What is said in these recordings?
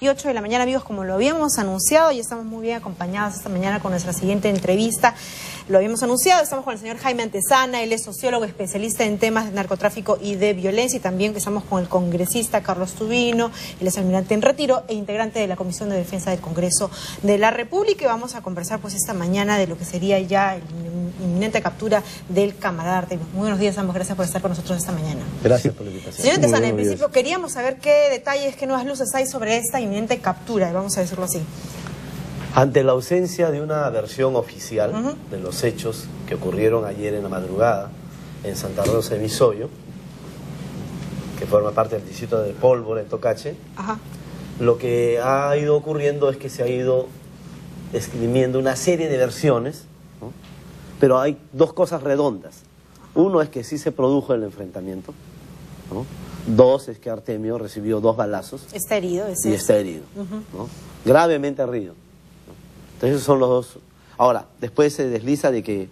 Y 8 de la mañana, amigos, como lo habíamos anunciado, y estamos muy bien acompañados esta mañana con nuestra siguiente entrevista. Lo habíamos anunciado, estamos con el señor Jaime Antezana, él es sociólogo especialista en temas de narcotráfico y de violencia, y también estamos con el congresista Carlos Tubino, él es almirante en retiro e integrante de la Comisión de Defensa del Congreso de la República, y vamos a conversar pues esta mañana de lo que sería ya la inminente captura del camarada Artemio. Muy buenos días, ambos, gracias por estar con nosotros esta mañana. Gracias por la invitación. Señor Antezana, en principio queríamos saber qué detalles, qué nuevas luces hay sobre esta inminente captura, vamos a decirlo así. Ante la ausencia de una versión oficial de los hechos que ocurrieron ayer en la madrugada en Santa Rosa de Misoyo, que forma parte del distrito de Pólvora, en Tocache, lo que ha ido ocurriendo es que se ha ido escribiendo una serie de versiones, ¿no? Pero hay dos cosas redondas. Uno es que sí se produjo el enfrentamiento, ¿no? Dos es que Artemio recibió 2 balazos. Está herido, y está herido, ¿no? Gravemente herido. Entonces esos son los dos. Ahora, después se desliza de que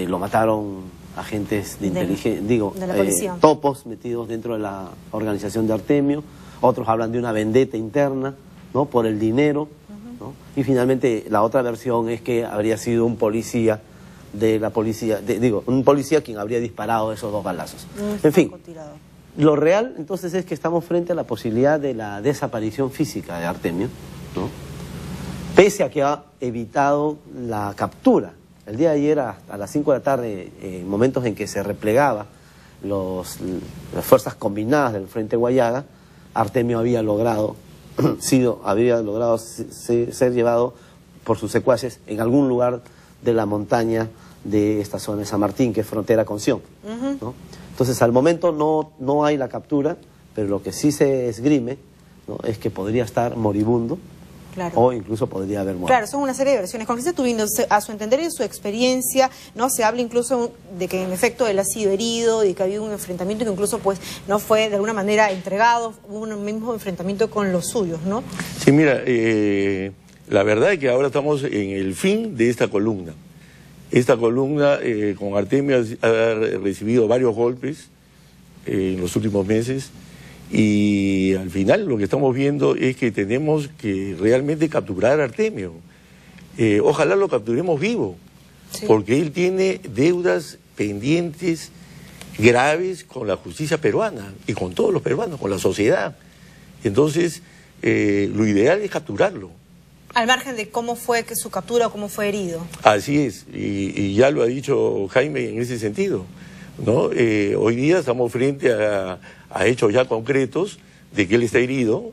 lo mataron agentes de inteligencia, de la policía, topos metidos dentro de la organización de Artemio. Otros hablan de una vendetta interna, ¿no? Por el dinero, ¿no? Y finalmente la otra versión es que habría sido un policía de la policía, un policía quien habría disparado esos 2 balazos. En fin, lo real entonces es que estamos frente a la posibilidad de la desaparición física de Artemio, ¿no? Pese a que ha evitado la captura. El día de ayer a las 5 de la tarde, en momentos en que se replegaba las fuerzas combinadas del Frente Guayaga, Artemio había logrado ser llevado por sus secuaces en algún lugar de la montaña de esta zona de San Martín, que es frontera con Sion, ¿no? Entonces, al momento no hay la captura, pero lo que sí se esgrime, ¿no? Es que podría estar moribundo. Claro. O incluso podría haber muerto. Claro, son una serie de versiones. Congresista Tubino, a su entender y en su experiencia, ¿no? Se habla incluso de que en efecto él ha sido herido, y que ha habido un enfrentamiento que incluso pues no fue de alguna manera entregado, hubo un mismo enfrentamiento con los suyos, ¿no? Sí, mira, la verdad es que ahora estamos en el fin de esta columna. Esta columna con Artemio ha recibido varios golpes en los últimos meses. Y al final lo que estamos viendo es que tenemos que realmente capturar a Artemio. Ojalá lo capturemos vivo, sí, porque él tiene deudas pendientes graves con la justicia peruana y con todos los peruanos, con la sociedad. Entonces, lo ideal es capturarlo. Al margen de cómo fue que su captura o cómo fue herido. Así es, y ya lo ha dicho Jaime en ese sentido, ¿no? Hoy día estamos frente a hechos ya concretos de que él está herido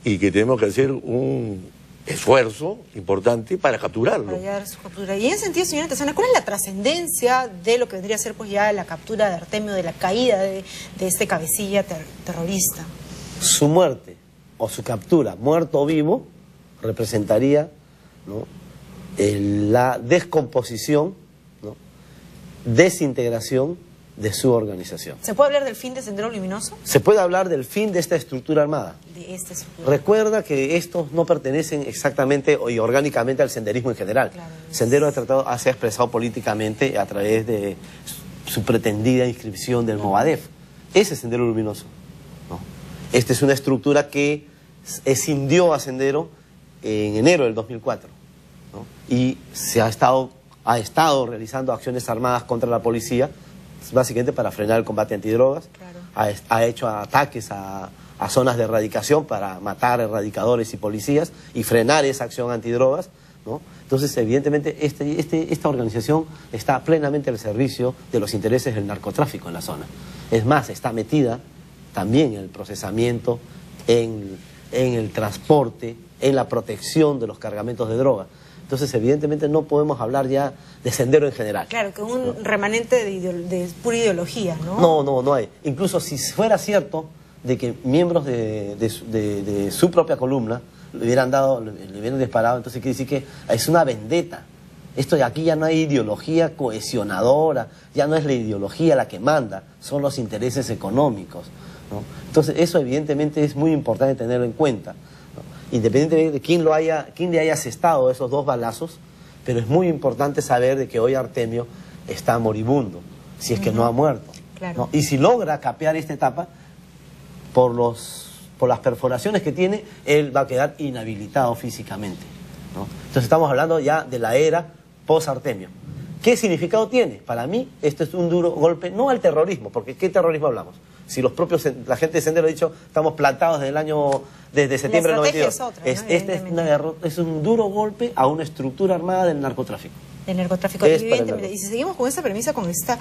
y que tenemos que hacer un esfuerzo importante para capturarlo. Para llegar a su captura. Y en ese sentido, señora Antezana, ¿cuál es la trascendencia de lo que vendría a ser pues ya la captura de Artemio, de la caída de este cabecilla terrorista? Su muerte o su captura, muerto o vivo, representaría, ¿no?, la descomposición, ¿no?, desintegración de su organización. ¿Se puede hablar del fin de Sendero Luminoso? Se puede hablar del fin de esta estructura armada. De esta estructura. Recuerda que estos no pertenecen exactamente y orgánicamente al senderismo en general. Claro, Sendero se ha expresado políticamente a través de su pretendida inscripción del Movadef. Ese es Sendero Luminoso, ¿no? Esta es una estructura que escindió a Sendero en enero del 2004, ¿no? Y ha estado realizando acciones armadas contra la policía, básicamente para frenar el combate antidrogas. Claro. Ha hecho ataques a zonas de erradicación para matar erradicadores y policías y frenar esa acción antidrogas, ¿no? Entonces, evidentemente, esta organización está plenamente al servicio de los intereses del narcotráfico en la zona. Es más, está metida también en el procesamiento, en el transporte, en la protección de los cargamentos de droga. Entonces, evidentemente, no podemos hablar ya de Sendero en general. Claro, que es un remanente de pura ideología, ¿no? No hay. Incluso si fuera cierto de que miembros de su propia columna le hubieran disparado, entonces quiere decir que es una vendetta. Esto de aquí ya no hay ideología cohesionadora, ya no es la ideología la que manda, son los intereses económicos, ¿no? Entonces, eso evidentemente es muy importante tenerlo en cuenta, ¿no? Independientemente de quién le haya asestado esos 2 balazos, pero es muy importante saber de que hoy Artemio está moribundo, si es que no ha muerto, claro, ¿no? Y si logra capear esta etapa, por los por las perforaciones que tiene, él va a quedar inhabilitado físicamente, ¿no? Entonces estamos hablando ya de la era post-Artemio. ¿Qué significado tiene? Para mí, esto es un duro golpe, no al terrorismo, porque ¿qué terrorismo hablamos? Si los propios, la gente de Sendero ha dicho, estamos plantados desde septiembre del 92. Es otra, ¿no? Este es un duro golpe a una estructura armada del narcotráfico. El narcotráfico, evidentemente. Y si seguimos con esta premisa, con esta,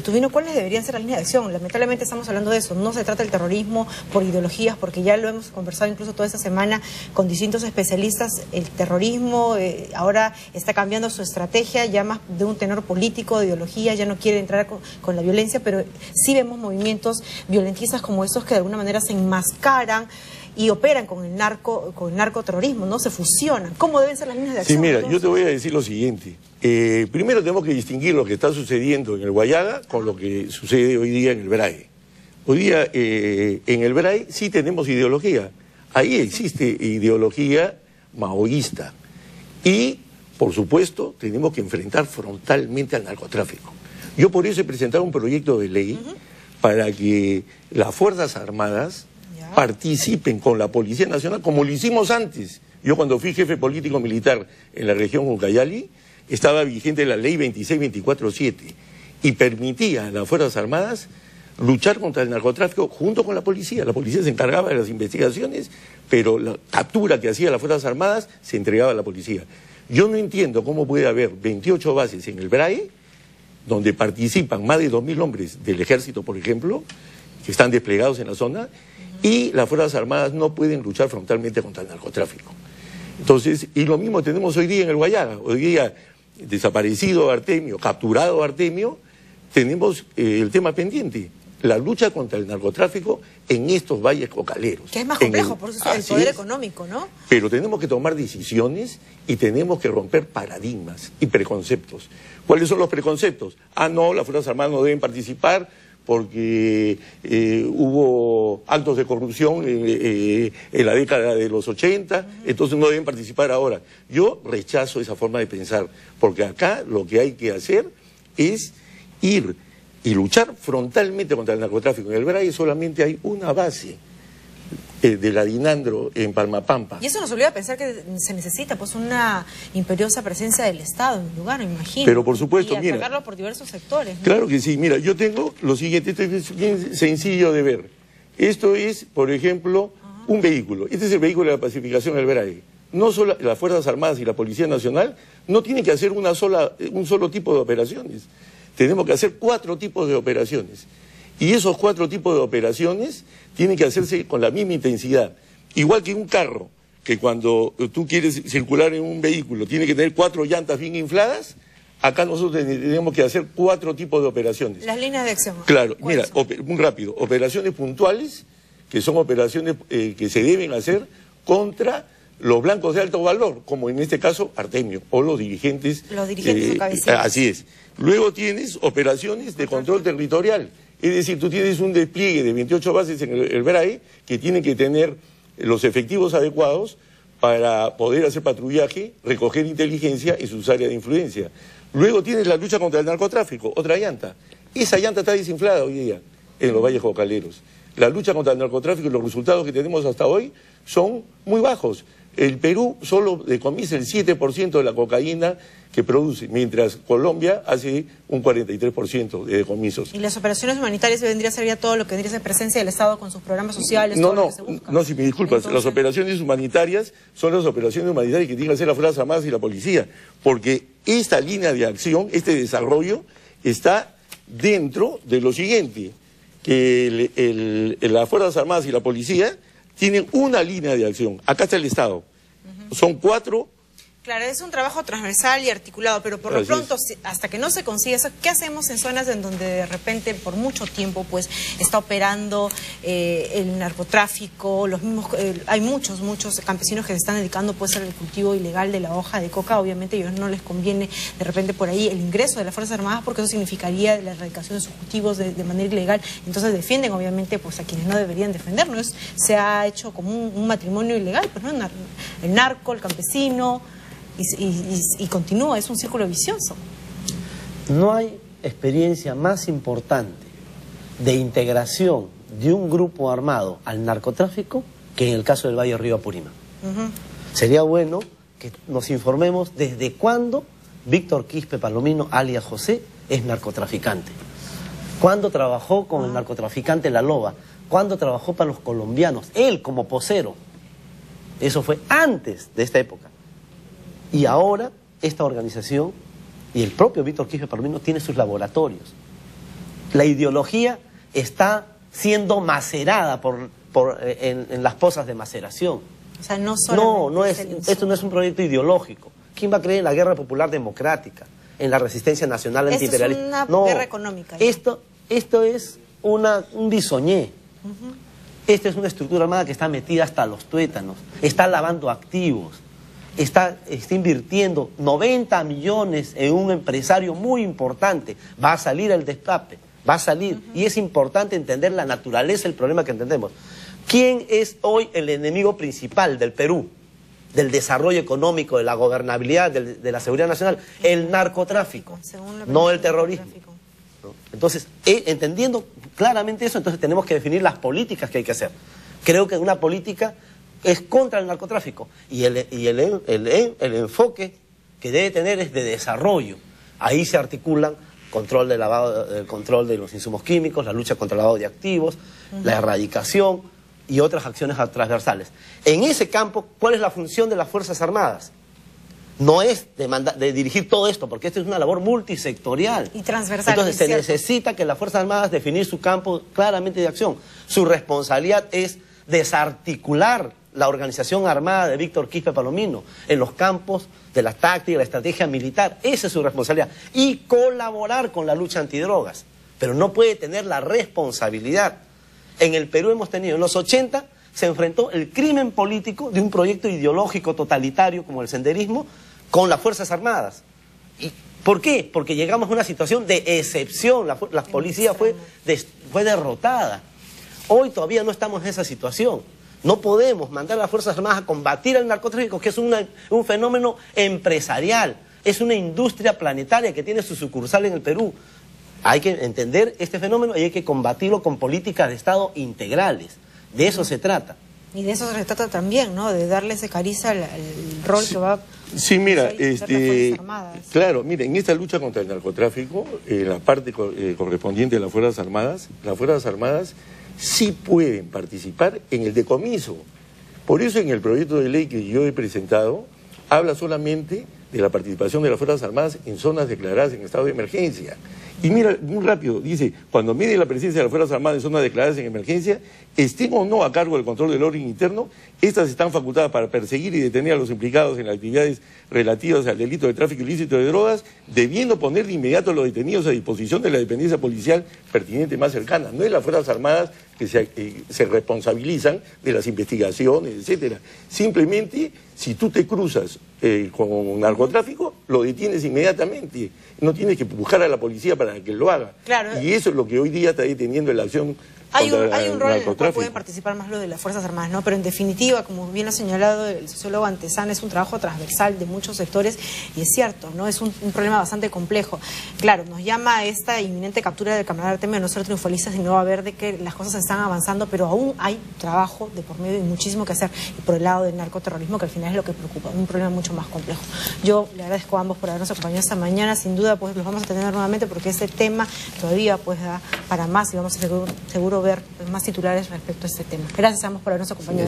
Tubino, ¿cuáles deberían ser las líneas de acción? Lamentablemente estamos hablando de eso. No se trata del terrorismo por ideologías, porque ya lo hemos conversado incluso toda esta semana con distintos especialistas. El terrorismo ahora está cambiando su estrategia, ya más de un tenor político, de ideología, ya no quiere entrar con la violencia, pero sí vemos movimientos violentistas como estos que de alguna manera se enmascaran y operan con el narcoterrorismo, ¿no? Se fusionan. ¿Cómo deben ser las líneas de acción? Sí, mira, entonces? yo te voy a decir lo siguiente. Primero tenemos que distinguir lo que está sucediendo en el Guayaga con lo que sucede hoy día en el BRAE. Hoy día en el BRAE sí tenemos ideología. Ahí existe ideología maoísta. Y, por supuesto, tenemos que enfrentar frontalmente al narcotráfico. Yo por eso he presentado un proyecto de ley para que las Fuerzas Armadas participen con la Policía Nacional, como lo hicimos antes. Yo cuando fui jefe político militar en la región Ucayali, estaba vigente la ley 26247 y permitía a las Fuerzas Armadas luchar contra el narcotráfico junto con la policía. La policía se encargaba de las investigaciones, pero la captura que hacía las Fuerzas Armadas se entregaba a la policía. Yo no entiendo cómo puede haber 28 bases en el BRAE, donde participan más de 2000 hombres del ejército, por ejemplo, que están desplegados en la zona, y las Fuerzas Armadas no pueden luchar frontalmente contra el narcotráfico. Entonces, y lo mismo tenemos hoy día en el Guayaga. Hoy día, desaparecido Artemio, capturado Artemio, tenemos el tema pendiente, la lucha contra el narcotráfico en estos valles cocaleros. Que es más complejo, por eso el poder económico, ¿no? Pero tenemos que tomar decisiones y tenemos que romper paradigmas y preconceptos. ¿Cuáles son los preconceptos? No, las Fuerzas Armadas no deben participar porque hubo actos de corrupción en la década de los 80, entonces no deben participar ahora. Yo rechazo esa forma de pensar, porque acá lo que hay que hacer es ir y luchar frontalmente contra el narcotráfico. En el BRAE solamente hay una base de la Dinandro en Palmapampa. Y eso nos obliga a pensar que se necesita pues una imperiosa presencia del Estado en el lugar, me imagino. Pero por supuesto, y atacarlo por diversos sectores, ¿no? Claro que sí. Mira, yo tengo lo siguiente, esto es bien sencillo de ver. Esto es, por ejemplo, un vehículo. Este es el vehículo de la pacificación del BRAE. No solo las Fuerzas Armadas y la Policía Nacional no tienen que hacer un solo tipo de operaciones. Tenemos que hacer 4 tipos de operaciones. Y esos 4 tipos de operaciones tienen que hacerse con la misma intensidad. Igual que un carro, que cuando tú quieres circular en un vehículo tiene que tener 4 llantas bien infladas, acá nosotros tenemos que hacer 4 tipos de operaciones. Las líneas de acción. Claro, mira, muy rápido. Operaciones puntuales, que son operaciones que se deben hacer contra los blancos de alto valor, como en este caso Artemio, o los dirigentes. Los dirigentes o cabecillas. Así es. Luego tienes operaciones de control territorial. Es decir, tú tienes un despliegue de 28 bases en el BRAE que tienen que tener los efectivos adecuados para poder hacer patrullaje, recoger inteligencia en sus áreas de influencia. Luego tienes la lucha contra el narcotráfico, otra llanta. Esa llanta está desinflada hoy día en los valles cocaleros. La lucha contra el narcotráfico y los resultados que tenemos hasta hoy son muy bajos. El Perú solo decomisa el 7% de la cocaína que produce, mientras Colombia hace un 43% de decomisos. ¿Y las operaciones humanitarias vendría a ser ya todo lo que vendría a ser presencia del Estado con sus programas sociales? No, si me disculpas, entonces, las operaciones humanitarias son las operaciones humanitarias que tienen que hacer las Fuerzas Armadas y la policía, porque esta línea de acción, este desarrollo, está dentro de lo siguiente, que las Fuerzas Armadas y la policía tienen una línea de acción. Acá está el Estado. Son 4. Claro, es un trabajo transversal y articulado, pero por lo pronto, hasta que no se consiga eso, ¿qué hacemos en zonas en donde de repente por mucho tiempo pues está operando el narcotráfico? Los mismos, hay muchos campesinos que se están dedicando pues al cultivo ilegal de la hoja de coca. Obviamente a ellos no les conviene de repente por ahí el ingreso de las Fuerzas Armadas, porque eso significaría la erradicación de sus cultivos de manera ilegal. Entonces defienden obviamente pues a quienes no deberían defendernos. Se ha hecho como un matrimonio ilegal, pues, ¿no? El narco, el campesino. Y continúa, es un círculo vicioso. No hay experiencia más importante de integración de un grupo armado al narcotráfico que en el caso del Valle Río Apurímac. Sería bueno que nos informemos desde cuándo Víctor Quispe Palomino, alias José, es narcotraficante. ¿Cuándo trabajó con el narcotraficante La Loba? ¿Cuándo trabajó para los colombianos? Él como posero. Eso fue antes de esta época. Y ahora esta organización y el propio Víctor Quispe Palomino tiene sus laboratorios. La ideología está siendo macerada en las pozas de maceración. O sea, no solamente esto no es un proyecto ideológico. ¿Quién va a creer en la guerra popular democrática, en la resistencia nacional antiimperialista? Esto es una guerra económica. Esto es un bisoñé. Esta es una estructura armada que está metida hasta los tuétanos, está lavando activos, está invirtiendo 90 millones en un empresario muy importante. Va a salir el destape, va a salir. Y es importante entender la naturaleza del problema que entendemos. ¿Quién es hoy el enemigo principal del Perú, del desarrollo económico, de la gobernabilidad, de la seguridad nacional? El narcotráfico, no el terrorismo. Entonces, entendiendo claramente eso, entonces tenemos que definir las políticas que hay que hacer. Creo que una política es contra el narcotráfico y el enfoque que debe tener es de desarrollo. Ahí se articulan control de los insumos químicos, la lucha contra el lavado de activos, la erradicación y otras acciones transversales. En ese campo, ¿cuál es la función de las Fuerzas Armadas? No es de dirigir todo esto, porque esto es una labor multisectorial. Y transversal. Entonces se necesita que las Fuerzas Armadas definir su campo claramente de acción. Su responsabilidad es desarticular la organización armada de Víctor Quispe Palomino en los campos de la táctica, la estrategia militar. Esa es su responsabilidad. Y colaborar con la lucha antidrogas. Pero no puede tener la responsabilidad. En el Perú hemos tenido, en los 80, se enfrentó el crimen político de un proyecto ideológico totalitario como el senderismo con las Fuerzas Armadas. ¿Y por qué? Porque llegamos a una situación de excepción. La policía fue derrotada. Hoy todavía no estamos en esa situación. No podemos mandar a las Fuerzas Armadas a combatir el narcotráfico, que es un fenómeno empresarial. Es una industria planetaria que tiene su sucursal en el Perú. Hay que entender este fenómeno y hay que combatirlo con políticas de Estado integrales. De eso se trata. Y de eso se trata también, ¿no? De darle ese cariz al rol que va a... Sí, mira, las Fuerzas Armadas. claro, mira, en esta lucha contra el narcotráfico, la parte correspondiente de las Fuerzas Armadas sí pueden participar en el decomiso. Por eso en el proyecto de ley que yo he presentado, habla solamente de la participación de las Fuerzas Armadas en zonas declaradas en estado de emergencia. Y mira, muy rápido, dice, cuando mide la presencia de las Fuerzas Armadas en zonas declaradas en emergencia, estén o no a cargo del control del orden interno, estas están facultadas para perseguir y detener a los implicados en las actividades relativas al delito de tráfico ilícito de drogas, debiendo poner de inmediato a los detenidos a disposición de la dependencia policial pertinente más cercana. No es las Fuerzas Armadas que se responsabilizan de las investigaciones, etcétera. Simplemente, si tú te cruzas con narcotráfico, lo detienes inmediatamente. No tienes que buscar a la policía para que lo haga. Claro. Y eso es lo que hoy día está deteniendo la acción Hay un rol en el cual narcotráfico. pueden participar más lo de las Fuerzas Armadas, ¿no? Pero en definitiva, como bien ha señalado el sociólogo Antesana, es un trabajo transversal de muchos sectores y es cierto, ¿no? Es un problema bastante complejo. Claro, nos llama esta inminente captura del camarada Artemio, no ser triunfalistas, sino a ver de que las cosas están avanzando, pero aún hay trabajo de por medio y muchísimo que hacer. Y por el lado del narcoterrorismo, que al final es lo que preocupa, un problema mucho más complejo. Yo le agradezco a ambos por habernos acompañado esta mañana. Sin duda, pues los vamos a tener nuevamente porque este tema todavía pues da para más y vamos a seguro ver más titulares respecto a este tema. Gracias a ambos por habernos acompañado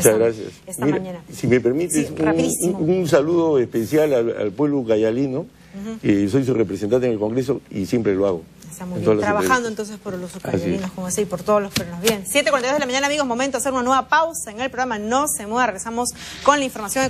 esta mañana. Si me permites, sí, un saludo especial al pueblo cayalino. Soy su representante en el Congreso y siempre lo hago. Está muy bien. Trabajando entonces por los ucranianos, como así, y por todos los peruanos. Bien, 7:42 de la mañana, amigos, momento de hacer una nueva pausa en el programa. No se mueva, regresamos con la información económica.